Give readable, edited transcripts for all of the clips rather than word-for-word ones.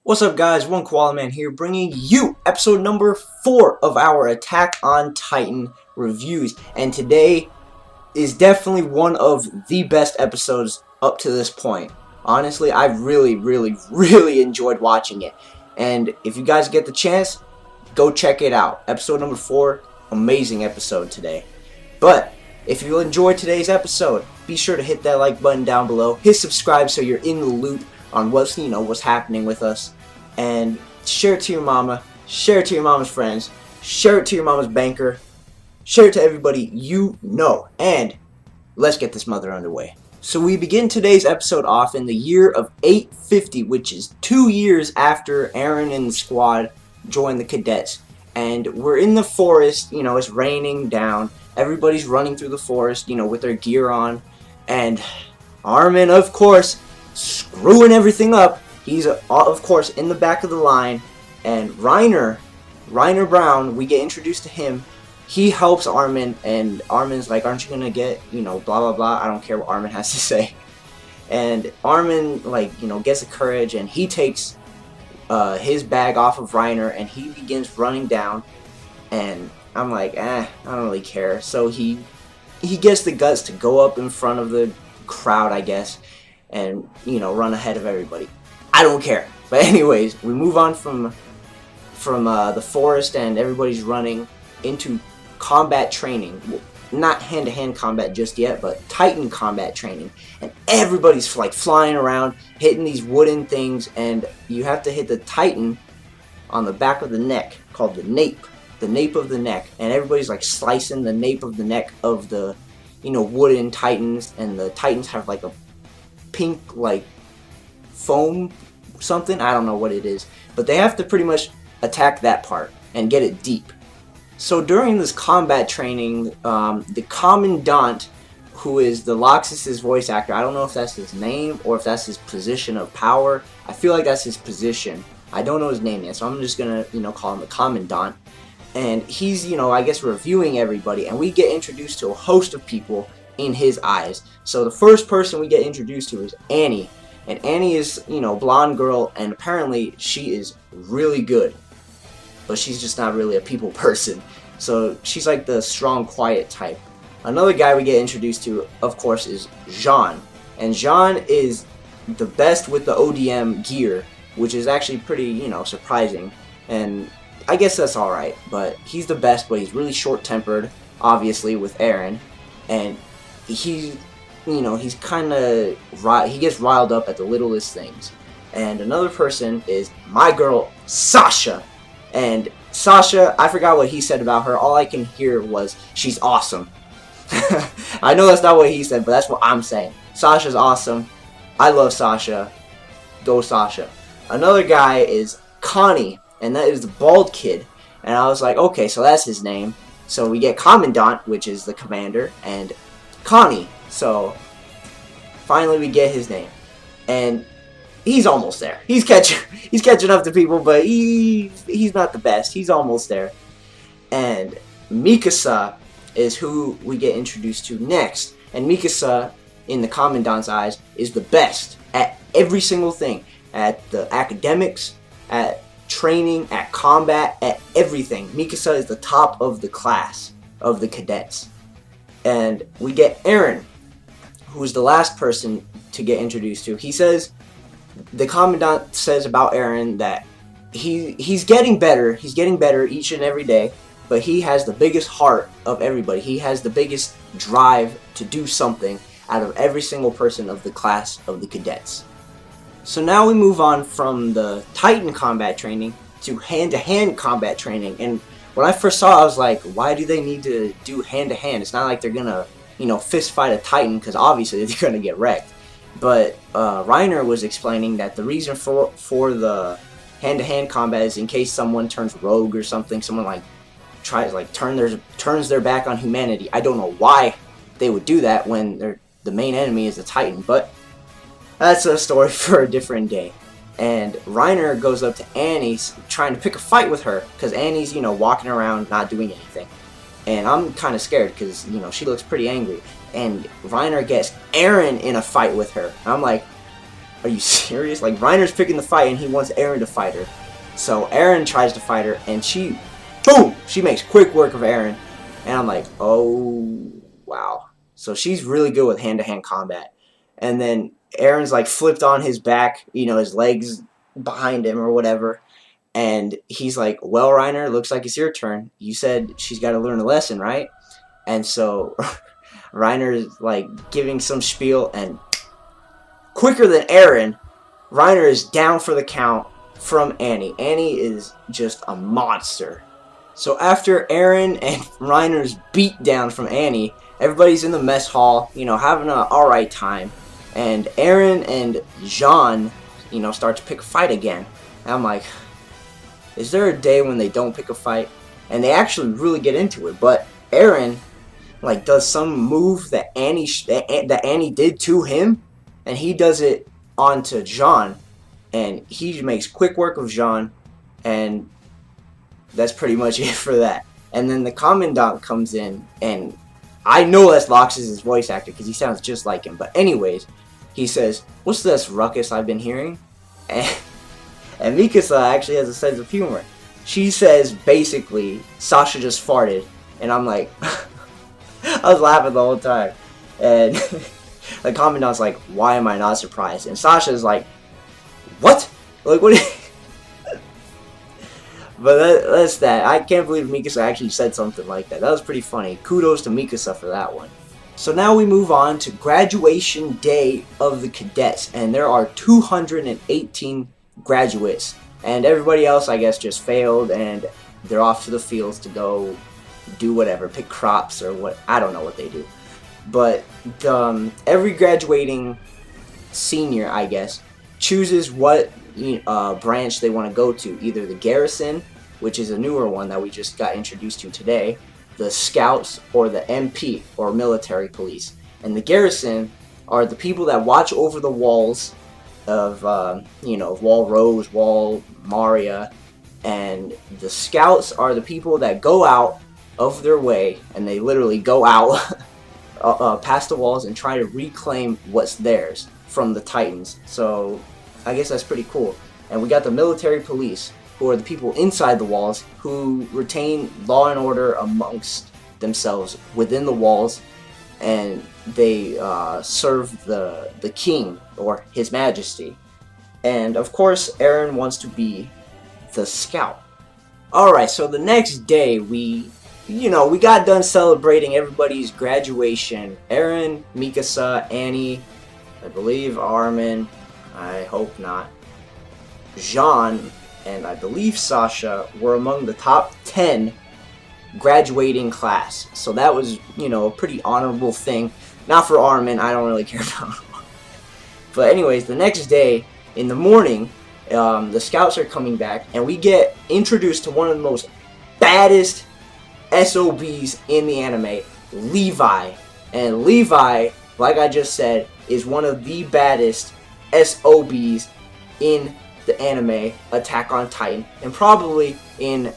What's up, guys? One Koala Man here, bringing you episode number 4 of our Attack on Titan reviews. And today is definitely one of the best episodes up to this point. Honestly, I really enjoyed watching it. And if you guys get the chance, go check it out. Episode number 4, amazing episode today. But if you enjoyed today's episode, be sure to hit that like button down below. Hit subscribe so you're in the loop on what's happening with us, and share it to your mama, share it to your mama's friends, share it to your mama's banker, share it to everybody you know, and let's get this mother underway. So we begin today's episode off in the year of 850, which is 2 years after Eren and the squad joined the cadets, and we're in the forest. It's raining down, everybody's running through the forest, with their gear on, and Armin, of course, screwing everything up. He's of course in the back of the line, and Reiner Brown, we get introduced to him. He helps Armin, and Armin's like, aren't you gonna get, blah blah blah. I don't care what Armin has to say. And Armin, gets the courage, and he takes his bag off of Reiner, and he begins running down, and I'm like, I don't really care. So he gets the guts to go up in front of the crowd, I guess, and run ahead of everybody. I don't care. But anyways, we move on from the forest, and everybody's running into combat training. Not hand-to-hand combat just yet, but Titan combat training. And everybody's like flying around, hitting these wooden things, and you have to hit the Titan on the back of the neck, called the nape of the neck. And everybody's like slicing the nape of the neck of the wooden Titans, and the Titans have like a pink foam something, I don't know what it is, but they have to pretty much attack that part and get it deep. So during this combat training, the Commandant, who is the Loxus's voice actor, I don't know if that's his name or if that's his position of power. I feel like that's his position. I don't know his name yet, so I'm just gonna call him the Commandant. And he's I guess reviewing everybody, and we get introduced to a host of people in his eyes. So the first person we get introduced to is Annie. And Annie is, blonde girl, and apparently she is really good. But she's just not really a people person. So she's like the strong, quiet type. Another guy we get introduced to, of course, is Jean. And Jean is the best with the ODM gear, which is actually pretty, surprising. And I guess that's alright. But he's the best, but he's really short-tempered, obviously, with Eren. And he's kind of, he gets riled up at the littlest things. And another person is my girl, Sasha. And Sasha, I forgot what he said about her. All I can hear was, she's awesome. I know that's not what he said, but that's what I'm saying. Sasha's awesome. I love Sasha. Go Sasha. Another guy is Connie, and that is the bald kid. And I was like, okay, so that's his name. So we get Commandant, which is the commander, and Connie. So finally we get his name, and he's almost there. He's catching up to people, but he's not the best. He's almost there. And Mikasa is who we get introduced to next. And Mikasa, in the Commandant's eyes, is the best at every single thing. At the academics, at training, at combat, at everything. Mikasa is the top of the class of the cadets. And we get Eren, who is the last person to get introduced to. He says, the Commandant says about Eren that he's getting better. He's getting better each and every day, but he has the biggest heart of everybody. He has the biggest drive to do something out of every single person of the class of the cadets. So now we move on from the Titan combat training to hand-to-hand combat training. And when I first saw it, I was like, why do they need to do hand-to-hand? It's not like they're gonna fist fight a Titan, because obviously they're gonna get wrecked. But Reiner was explaining that the reason for the hand-to-hand combat is in case someone turns rogue or something. Someone turns their back on humanity. I don't know why they would do that when the main enemy is the Titan, but that's a story for a different day. And Reiner goes up to Annie, trying to pick a fight with her, because Annie's, walking around not doing anything. And I'm kind of scared, because, she looks pretty angry. And Reiner gets Eren in a fight with her. And I'm like, are you serious? Like, Reiner's picking the fight, and he wants Eren to fight her. So Eren tries to fight her, and she, boom, she makes quick work of Eren. And I'm like, oh, wow. So she's really good with hand-to-hand combat. And then Eren's like flipped on his back, you know, his legs behind him or whatever. And he's like, well, Reiner, looks like it's your turn. You said she's got to learn a lesson, right? And so Reiner's like giving some spiel, and quicker than Eren, Reiner is down for the count from Annie. Annie is just a monster. So after Eren and Reiner's beat down from Annie, everybody's in the mess hall, you know, having an alright time. And Eren and Jean, you know, start to pick a fight again. And I'm like, is there a day when they don't pick a fight? And they actually really get into it. But Eren, like, does some move that Annie did to him, and he does it onto Jean, and he makes quick work of Jean, and that's pretty much it for that. And then the Commandant comes in, and I know that's Lox's voice actor because he sounds just like him. But anyways, he says, "What's this ruckus I've been hearing?" And Mikasa actually has a sense of humor. She says, basically, Sasha just farted. And I'm like, I was laughing the whole time. And the Commandant's like, why am I not surprised? And Sasha's like, what? Like, what? But that's that. I can't believe Mikasa actually said something like that. That was pretty funny. Kudos to Mikasa for that one. So now we move on to graduation day of the cadets. And there are 218 graduates. And everybody else, I guess, just failed. And they're off to the fields to go do whatever. Pick crops or what. I don't know what they do. But every graduating senior, I guess, chooses what branch they want to go to. Either the garrison, which is a newer one that we just got introduced to today, the scouts, or the MP, or military police. And the garrison are the people that watch over the walls of, Wall Rose, Wall Maria. And the scouts are the people that go out of their way, and they literally go out past the walls and try to reclaim what's theirs from the Titans. So I guess that's pretty cool. And we got the military police, who are the people inside the walls who retain law and order amongst themselves within the walls, and they serve the king or his majesty. And of course, Eren wants to be the scout. Alright, so the next day we got done celebrating everybody's graduation. Eren, Mikasa, Annie, I believe Armin, I hope not, Jean, and I believe Sasha were among the top 10 graduating class. So that was, a pretty honorable thing. Not for Armin, I don't really care about him. But anyways, the next day, in the morning, the scouts are coming back, and we get introduced to one of the most baddest SOBs in the anime, Levi. And Levi, like I just said, is one of the baddest SOBs in the anime Attack on Titan, and probably in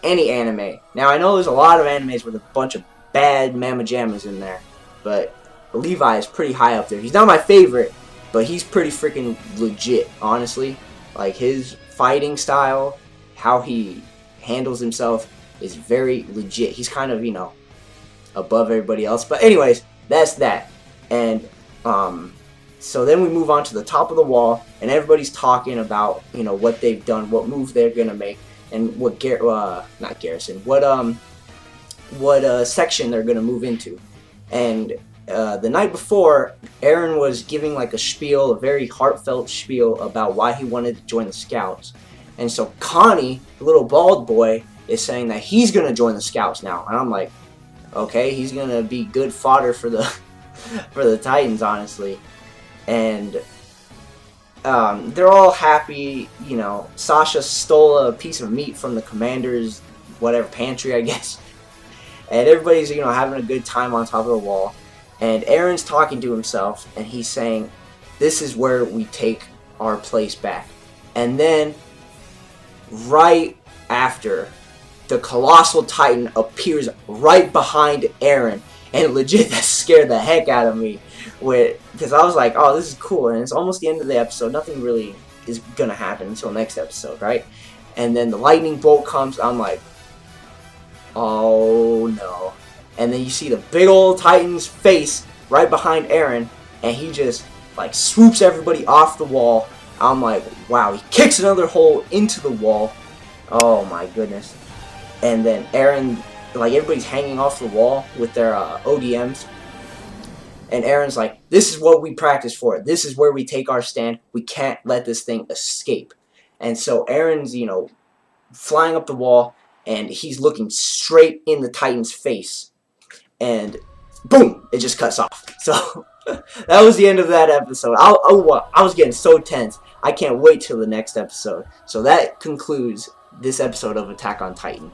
any anime. Now, I know there's a lot of animes with a bunch of bad mamma jammas in there, but Levi is pretty high up there. He's not my favorite, but he's pretty freaking legit, honestly. Like, his fighting style, how he handles himself is very legit. He's kind of, above everybody else. But anyways, that's that. And, so then we move on to the top of the wall, and everybody's talking about, what they've done, what move they're gonna make, and what what section they're gonna move into. And the night before, Eren was giving like a spiel, a very heartfelt spiel about why he wanted to join the Scouts. And so Connie, the little bald boy, is saying that he's gonna join the Scouts now. And I'm like, okay, he's gonna be good fodder for the for the Titans, honestly. And they're all happy. Sasha stole a piece of meat from the commander's pantry, I guess. And everybody's having a good time on top of the wall. And Eren's talking to himself, and he's saying, this is where we take our place back. And then, right after, the Colossal Titan appears right behind Eren. And legit, that scared the heck out of me. Because I was like, oh, this is cool, and it's almost the end of the episode. Nothing really is gonna happen until next episode, right? And then the lightning bolt comes. I'm like, oh no. And then you see the big old Titan's face right behind Eren, and he just like swoops everybody off the wall. I'm like, wow, he kicks another hole into the wall. Oh my goodness. And then Eren, like everybody's hanging off the wall with their ODMs. And Eren's like, this is what we practice for. This is where we take our stand. We can't let this thing escape. And so Eren's, you know, flying up the wall, and he's looking straight in the Titan's face. And boom, it just cuts off. So that was the end of that episode. I was getting so tense. I can't wait till the next episode. So that concludes this episode of Attack on Titan.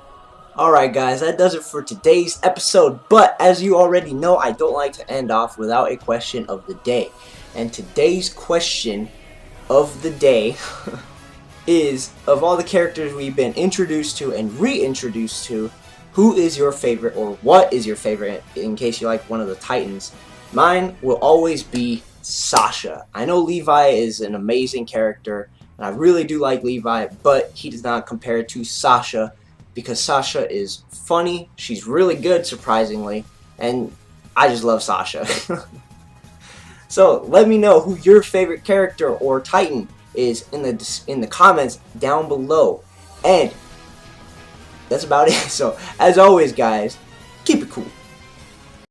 Alright guys, that does it for today's episode, but as you already know, I don't like to end off without a question of the day. And today's question of the day is, of all the characters we've been introduced to and reintroduced to, who is your favorite, or what is your favorite, in case you like one of the Titans? Mine will always be Sasha. I know Levi is an amazing character, and I really do like Levi, but he does not compare to Sasha, because Sasha is funny, she's really good, surprisingly, and I just love Sasha. So let me know who your favorite character or Titan is in the comments down below. And that's about it. So as always guys, keep it cool.